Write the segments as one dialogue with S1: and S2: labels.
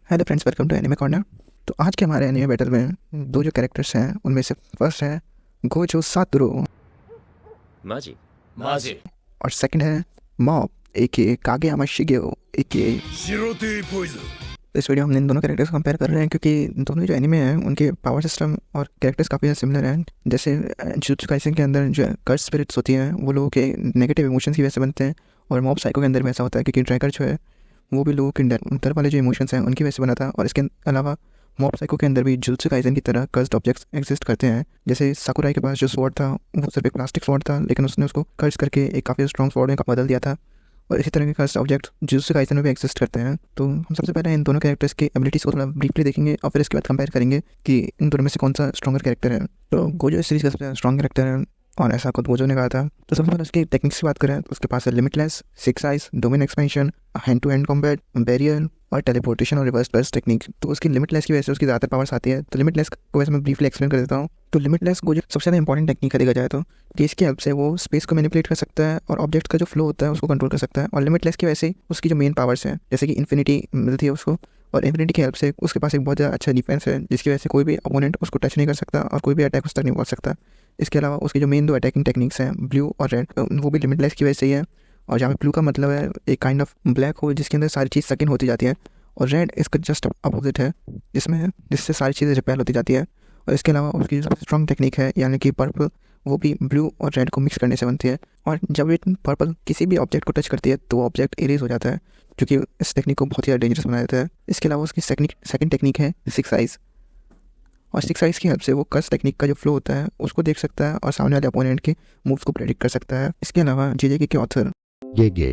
S1: Hello friends, welcome to anime corner. तो आज के हमारे एनिमे बैटल में दो जो कैरेक्टर्स हैं उनमें से फर्स्ट है गोजो सातोरू
S2: マジ
S1: और सेकंड है मॉब एके कागेयामा शिगेओ एके।
S3: 白手ポイズン
S1: इस वीडियो में हम इन दोनों कैरेक्टर्स कंपेयर कर रहे हैं क्योंकि दोनों जो एनिमे हैं उनके पावर सिस्टम और कैरेक्टर्स काफ़ी ज़्यादा सिमिलर हैं। जैसे जुजुत्सु काइसेन के अंदर जो कर्स स्पिरिट्स होती हैं वो लोगों के नेगेटिव इमोशंस की वजह से बनते हैं, और मॉब साइको के अंदर भी ऐसा होता है क्योंकि ड्रैगर जो है वो भी लोगों के डर वाले जो इमोशंस हैं उनकी वजह से बना था। और इसके अलावा मॉब साइको के अंदर भी जुजुत्सु काइसेन की तरह कर्स्ड ऑब्जेक्ट्स एग्जिस्ट करते हैं। जैसे साकुराई के पास जो स्वॉर्ड था वो सिर्फ एक प्लास्टिक स्वॉर्ड था, लेकिन उसने उसको कर्स करके एक काफ़ी स्ट्रॉन्ग स्वॉर्ड में बदल दिया था। और इसी तरह के कर्स्ड ऑब्जेक्ट जुजुत्सु काइसेन में भी एग्जिस्ट करते हैं। तो हम सबसे पहले इन दोनों कैरेक्टर्स की एबिलिटीज़ को थोड़ा ब्रीफली देखेंगे और फिर इसके बाद कंपेयर करेंगे कि इन दोनों में से कौन सा स्ट्रॉन्गर कैरेक्टर है। तो गोजो इस सीरीज का सबसे ज़्यादा स्ट्रॉन्ग कैरेक्टर है और ऐसा खुद गोजो ने कहा था। तो सबसे पहले उसकी टेक्निक्स की बात करें तो उसके पास है limitless, six eyes, domain expansion, hand to hand combat, barrier और टेलीपोर्टेशन और रिवर्स बर्स्ट टेक्निक। तो उसकी लिमिटलेस की वजह से उसकी ज़्यादा पावर्स आती है। तो लिमिटलेस को वैसे मैं ब्रीफली एक्सप्लेन कर देता हूँ। तो लिमिटलेस गोजो सबसे ज़्यादा इंपॉर्टेंट टेक्निक का देखा जाए तो कि इसकी हेल्प से वो स्पेस को मैनिपुलेट कर सकता है और ऑब्जेक्ट का जो फ्लो होता है उसको कंट्रोल कर सकता है। और लिमिटलेस की वजह से उसकी जो मेन पावर्स हैं जैसे कि इन्फिनिटी मिलती है उसको, और इन्फिनिटी की हेल्प से उसके पास एक बहुत ज़्यादा अच्छा डिफेंस है जिसकी वजह से कोई भी अपोनेंट उसको टच नहीं कर सकता और कोई भी अटैक उस तक नहीं पहुंच सकता। इसके अलावा उसकी जो मेन दो अटैकिंग टेक्निक्स हैं ब्लू और रेड वो भी लिमिटलेस की वजह से ही है। और जहाँ पे ब्लू का मतलब है एक काइंड ऑफ ब्लैक होल जिसके अंदर सारी चीज़ सकिन होती जाती है, और रेड इसका जस्ट अपोजिट है जिससे सारी चीज़ें रिपेल होती जाती है। और इसके अलावा उसकी जो सबसे स्ट्रॉन्ग टेक्निक है यानी कि पर्पल, वो भी ब्लू और रेड को मिक्स करने से बनती है। और जब ये पर्पल किसी भी ऑब्जेक्ट को टच करती है तो वो ऑब्जेक्ट इरेज हो जाता है, जो कि इस टेक्निक को बहुत ही ज़्यादा डेंजरस बना देता है। इसके अलावा उसकी सेकंड टेक्निक है सिक्स आइज, और सिक्स आइज की हेल्प से वो कर्स टेक्निक का जो फ्लो होता है उसको देख सकता है और सामने वाले अपोनेंट के मूव्स को प्रेडिक्ट कर सकता है। इसके अलावा जेजेके के ऑथर
S4: ゲゲ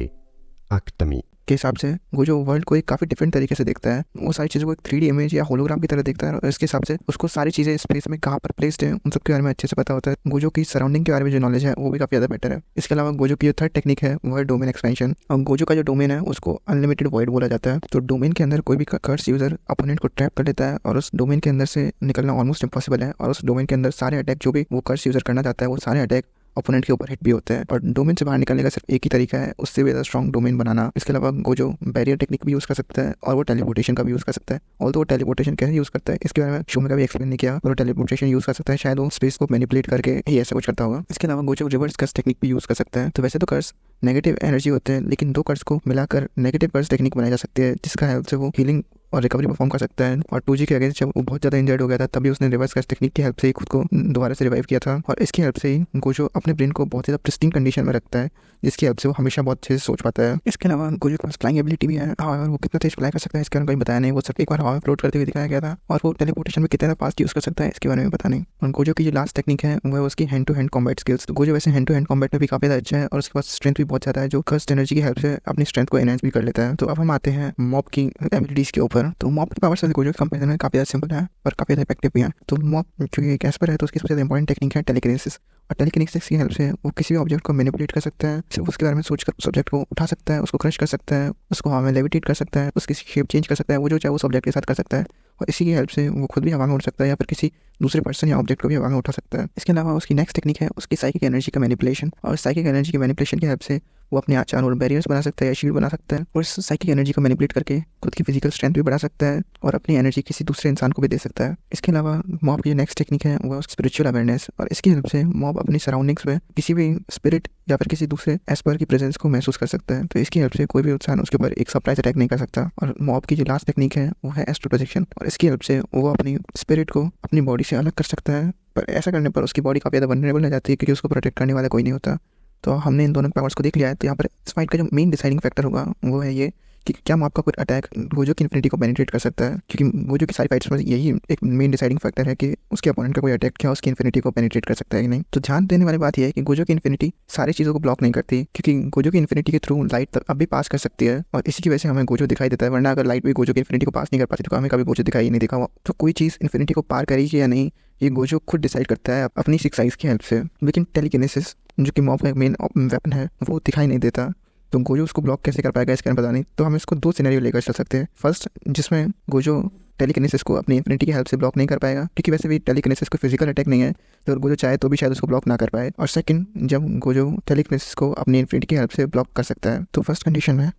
S4: アクタミ
S1: के हिसाब से वो जो वर्ल्ड को एक काफ़ी डिफरेंट तरीके से देखता है, वो सारी चीज़ों को एक 3D इमेज या होलोग्राम की तरह देखता है। और इसके हिसाब से उसको सारी चीज़ें स्पेस में कहाँ पर प्लेस्ड हैं उन सब के बारे में अच्छे से पता होता है। गोजो की सराउंडिंग के बारे में जो नॉलेज है वो भी काफ़ी ज़्यादा बेटर है। इसके अलावा गोजो की जो थर्ड टेक्निक है वो है डोमेन एक्सपेंशन। और गोजो का जो डोमेन है उसको अनलिमिटेड वॉइड बोला जाता है। तो डोमेन के अंदर कोई भी कर्स यूजर अपोनेंट को ट्रैप कर लेता है और उस डोमेन के अंदर से निकलना ऑलमोस्ट इम्पॉसिबल है। और उस डोमेन के अंदर सारे अटैक जो भी वो कर्स यूजर करना चाहता है वो सारे अटैक ओपोनेंट के ऊपर हिट भी होते हैं। और डोमेन से बाहर निकलने का सिर्फ एक ही तरीका है, उससे भी ज़्यादा स्ट्रॉन्ग डोमेन बनाना। इसके अलावा गोजो बैरियर टेक्निक भी यूज़ कर सकता है और वो टेलीपोर्टेशन का भी यूज़ कर सकता है। और तो वो टेलीपोर्टेशन कैसे यूज़ करता है इसके बारे में शो में कभी एक्सप्लेन नहीं किया, और वो टेलीपोर्टेशन यूज़ कर सकता है शायद वो स्पेस को मैनिपुलेट करके ही ऐसा कुछ करता होगा। इसके अलावा गोजो रिवर्स कर्स टेक्निक भी यूज़ कर सकता है। तो वैसे तो कर्स नेगेटिव एनर्जी होते हैं, लेकिन दो कर्स को मिलाकर नेगेटिव कर्स टेक्निक बनाई जा सकती है जिसका हेल्प से वो हीलिंग और रिकवरी परफॉर्म कर सकता है। और 2G के अगेंस्ट जब वो बहुत ज़्यादा इंजर्ड हो गया था तभी उसने रिवर्स कर्स टेक्निक की हेल्प से ही खुद को दोबारा से रिवाइव किया था। और इसकी हेल्प से ही गोजो अपने ब्रेन को बहुत ज़्यादा प्रिस्टीन कंडीशन में रखता है जिसकी हेल्प से वो हमेशा बहुत अच्छे से सोच पाता है। इसके अलावा गोजो के पास फ्लाइंग एबिलिटी भी है। और वो कितना तेज फ्लाई कर सकता है इसके बारे में कोई बताया नहीं। वो सिर्फ एक बार हवा में फ्लोट करते हुए दिखाया गया था। और वो टेलीपोर्टेशन में कितना फास्ट यूज़ कर सकता है इसके बारे में पता नहीं। और गोजो की जो लास्ट टेक्निक है वो है उसकी hand to hand combat skills. तो गोजो वैसे हैंड टू हैंड कॉम्बैट में भी काफ़ी ज़्यादा अच्छा है और उसके पास स्ट्रेंथ भी बहुत ज़्यादा है जो कर्स्ट एनर्जी की हेल्प से अपनी स्ट्रेंथ को एनहांस भी कर लेता है। तो अब हम आते हैं मॉब की एबिलिटीज़ के ऊपर। तो मॉब की पावर गोजो के कंपेरिजन में काफ़ी ज़्यादा सिंपल है और काफ़ी ज़्यादा इफेक्टिव भी है। तो मॉब जो कैस्पर है तो उसकी सबसे ज़्यादा इंपॉर्टेंट टेक्निक है टेलीकिनेसिस। और टेलीकिनेसिस की हेल्प से वो किसी भी ऑब्जेक्ट को मैनिपुलेट कर सकता है, सिर्फ उसके बारे में सोचकर उस ऑब्जेक्ट को उठा सकता है, उसको क्रश कर सकता है, उसको हवा में लेविटेट कर सकता है, उसकी शेप चेंज कर सकता है, वो जो चाहे उस ऑब्जेक्ट के साथ कर सकता है। और इसी की हेल्प से वो खुद भी हवा में उड़ सकता है या फिर किसी दूसरे पर्सन या ऑब्जेक्ट को भी हवा में उठा सकता है। इसके अलावा उसकी नेक्स्ट टेक्निक है उसकी साइकिक एनर्जी का मैनिपुलेशन। और साइकिक एनर्जी की मैनिपुलेशन की हेल्प से वो अपने आचार और बैरियर्स बना सकता है या शील्ड बना सकता है, और इस साइकिक एनर्जी को मैनिपुलेट करके खुद की फिजिकल स्ट्रेंथ भी बढ़ा सकता है और अपनी एनर्जी किसी दूसरे इंसान को भी दे सकता है। इसके अलावा मॉब की नेक्स्ट टेक्निक है वो स्पिरिचुअल अवेयरनेस। और इसकी हेल्प से मॉब अपनी सराउंडिंग्स में किसी भी स्पिरिट या फिर किसी दूसरे एस्पर की प्रेजेंस को महसूस कर सकता है। तो इसकी हेल्प से कोई भी इंसान उसके ऊपर एक सरप्राइज अटैक नहीं कर सकता। और मॉब की जो लास्ट टेक्निक है वो है एस्ट्रो प्रोजेक्शन। और इसकी हेल्प से वो अपनी स्पिरिट को अपनी बॉडी से अलग कर सकता है, पर ऐसा करने पर उसकी बॉडी काफ़ी ज़्यादा वल्नरेबल हो जाती है क्योंकि उसको प्रोटेक्ट करने वाला कोई नहीं होता। तो हमने इन दोनों पावर्स को देख लिया है। तो यहाँ पर इस फाइट का जो मेन डिसाइडिंग फैक्टर होगा वो है ये कि क्या मॉब का कोई अटैक गोजो की इन्फिनिटी को पेनिट्रेट कर सकता है, क्योंकि गोजो की सारी फाइट्स में यही एक मेन डिसाइडिंग फैक्टर है कि उसके अपोनेंट का कोई अटैक क्या उसकी इन्फिनिटी को पेनिट्रेट कर सकता है कि नहीं। तो ध्यान देने वाली बात यह है कि गोजो की इन्फिनिटी सारी चीज़ों को ब्लॉक नहीं करती, क्योंकि गोजो की इन्फिनिटी के थ्रू लाइट तक अब भी पास कर सकती है और इसी की वजह से हमें गोजो दिखाई देता है। वरना अगर लाइट भी गोजो की इन्फिनिटी को पास नहीं कर पाती तो हमें कभी गोजो दिखाई नहीं दिखा हुआ। तो कोई चीज़ इन्फिनिटी को पार करेगी या नहीं ये गोजो खुद डिसाइड करता है अपनी सिक्स आइज की हेल्प से। लेकिन टेलीकिनेसिस जो कि मॉब का एक मेन वेपन है वो दिखाई नहीं देता, तो गोजो उसको ब्लॉक कैसे कर पाएगा इसके बारे में पता नहीं। तो हम इसको दो सिनेरियो लेकर चल सकते हैं। फर्स्ट जिसमें गोजो टेलीकिनेसिस को अपनी इन्फिनिटी की हेल्प से ब्लॉक नहीं कर पाएगा, क्योंकि वैसे भी टेलीकिनेसिस कोई फिजिकल अटैक नहीं है, तो गोजो चाहे तो भी शायद उसको ब्लॉक ना कर पाए। और सेकंड जब गोजो टेलीकिनेसिस को अपनी इन्फिनिटी की हेल्प से ब्लॉक कर सकता है। तो फर्स्ट कंडीशन में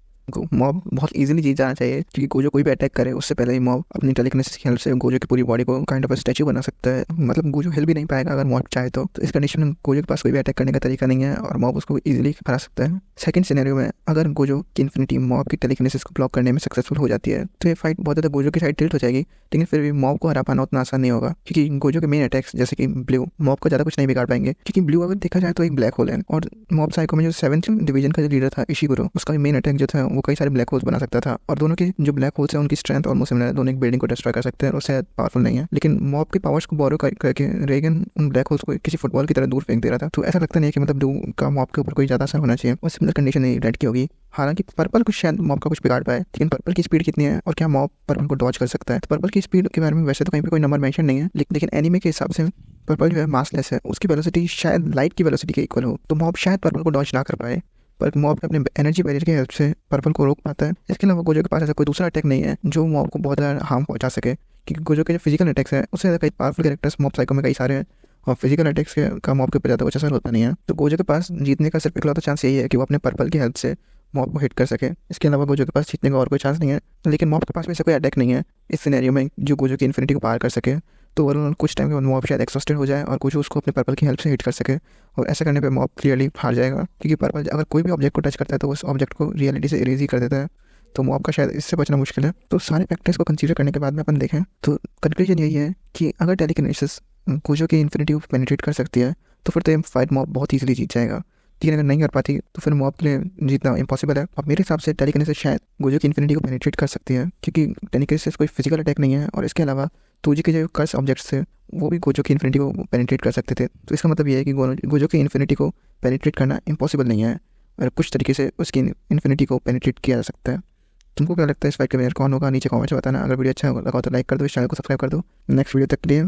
S1: मॉब बहुत इजीली जीत जाना चाहिए, क्योंकि गोजो कोई भी अटैक करे उससे पहले ही मॉब अपनी टेलीकिनेसिस की हेल्प से गोजो की पूरी बॉडी को काइंड ऑफ स्टैचू बना सकता है। मतलब गोजो हिल भी नहीं पाएगा अगर मॉब चाहे तो इस कंडीशन में गोजो के पास कोई भी अटैक करने का तरीका नहीं है और मॉब उसको इजीली हरा सकता है। सेकंड सिनेरियो में अगर गोजो की इन्फिनिटी मॉब की टेलीकिनेसिस को ब्लॉक करने में सक्सेसफुल हो जाती है तो ये फाइट बहुत ज़्यादा गोजो की साइड टिल्ट हो जाएगी, लेकिन फिर भी मॉब को हरा पाना उतना आसान नहीं होगा, क्योंकि गोजो के मेन अटैक्स जैसे कि ब्लू मॉब को ज़्यादा कुछ नहीं बिगाड़ पाएंगे, क्योंकि ब्लू अगर देखा जाए तो एक ब्लैक होल है और मॉब साइको में जो 7th डिवीजन का जो लीडर था इशिगुरो, उसका मेन अटैक जो था वो कई सारे ब्लैक होल्स बना सकता था और दोनों के जो ब्लैक होल्स है उनकी स्ट्रेंथ ऑलमोस्ट सिमिलर है, दोनों एक बिल्डिंग को डिस्ट्रॉय कर सकते हैं और शायद पावरफुल नहीं है। लेकिन मॉब के पावर्स को बोरो करके रेगन उन ब्लैक होल्स को किसी फुटबॉल की तरह दूर फेंक दे रहा था, तो ऐसा लगता नहीं है कि मतलब ब्लू का मॉब के ऊपर कोई ज़्यादा असर होना चाहिए और सिमिलर कंडीशन नहीं रेड की होगी। हालांकि पर्पल कुछ शायद मॉब का कुछ बिगाड़ पाए, लेकिन पर्पल की स्पीड कितनी है और क्या मॉब पर्पल को डॉज कर सकता है? तो पर्पल की स्पीड के बारे में वैसे तो कहीं पे कोई नंबर मेंशन नहीं है, लेकिन एनीमे के हिसाब से पर्पल जो है मासलेस है, उसकी वेलोसिटी शायद लाइट की वेलोसिटी के इक्वल हो, तो मॉब शायद पर्पल को डॉज ना कर पाए, पर मॉब अपने एनर्जी बैरियर की हेल्प से पर्पल को रोक पाता है। इसके अलावा गोजो के पास ऐसा कोई दूसरा अटैक नहीं है जो मॉब को बहुत ज़्यादा हार्म पहुंचा सके, क्योंकि गोजो के जो फिजिकल अटैक्स है उससे ज़्यादा कई पावरफुल कैरेक्टर्स मॉब साइको में कई सारे हैं और फिजिकल अटैक्स का मॉब के ऊपर ज़्यादा कुछ असर होता नहीं है। तो गोजो के पास जीतने का सिर्फ इकलौता चांस यही है कि वो अपने पर्पल की हेल्प से मॉब को हिट कर सके। इसके अलावा गोजो के पास जीतने का और कोई चांस नहीं है, लेकिन मॉब के पास भी ऐसा कोई अटैक नहीं है इस सिनेरियो में जो गोजो की इन्फिनिटी को पार कर सके। तो ओवरऑल कुछ टाइम के बाद मॉब शायद एक्सॉस्टेड हो जाए और गोजो उसको अपने पर्पल की हेल्प से हिट कर सके, और ऐसा करने पे मॉब क्लियरली हार जाएगा, क्योंकि पर्पल अगर कोई भी ऑब्जेक्ट को टच करता है तो उस ऑब्जेक्ट को रियलिटी से इरेज ही कर देता है। तो मॉब का शायद इससे बचना मुश्किल है। तो सारे फैक्टर्स को कंसीडर करने के बाद में अपन देखें तो कंक्लूजन यही है कि अगर टेलीकिनेसिस गोजो की इन्फिनिटी को पेनिट्रेट कर सकती है तो फिर तो ये फाइट मॉब बहुत ईजिली जीत जाएगा, लेकिन अगर नहीं कर पाती तो फिर मॉब के लिए जीतना इम्पॉसिबल है। और मेरे हिसाब से टेलीकिनेसिस शायद गोजो की इन्फिनिटी को पेनिट्रेट कर सकती है, क्योंकि टेलीकिनेसिस कोई फिजिकल अटैक नहीं है और इसके अलावा तोजी के जो कर्स ऑब्जेक्ट्स थे वो भी गोजो की इन्फिनिटी को पेनिट्रेट कर सकते थे। तो इसका मतलब ये है कि गोजो की इन्फिनिटी को पेनिट्रेट करना इम्पॉसिबल नहीं है और कुछ तरीके से उसकी इन्फिनिटी को पेनिट्रेट किया जा सकता है। तुमको क्या लगता है इस फाइट का विनर कौन होगा? नीचे कमेंट्स में बताना। अगर वीडियो अच्छा लगा तो लाइक कर दो, इस चैनल को सब्सक्राइब कर दो। नेक्स्ट वीडियो तक के लिए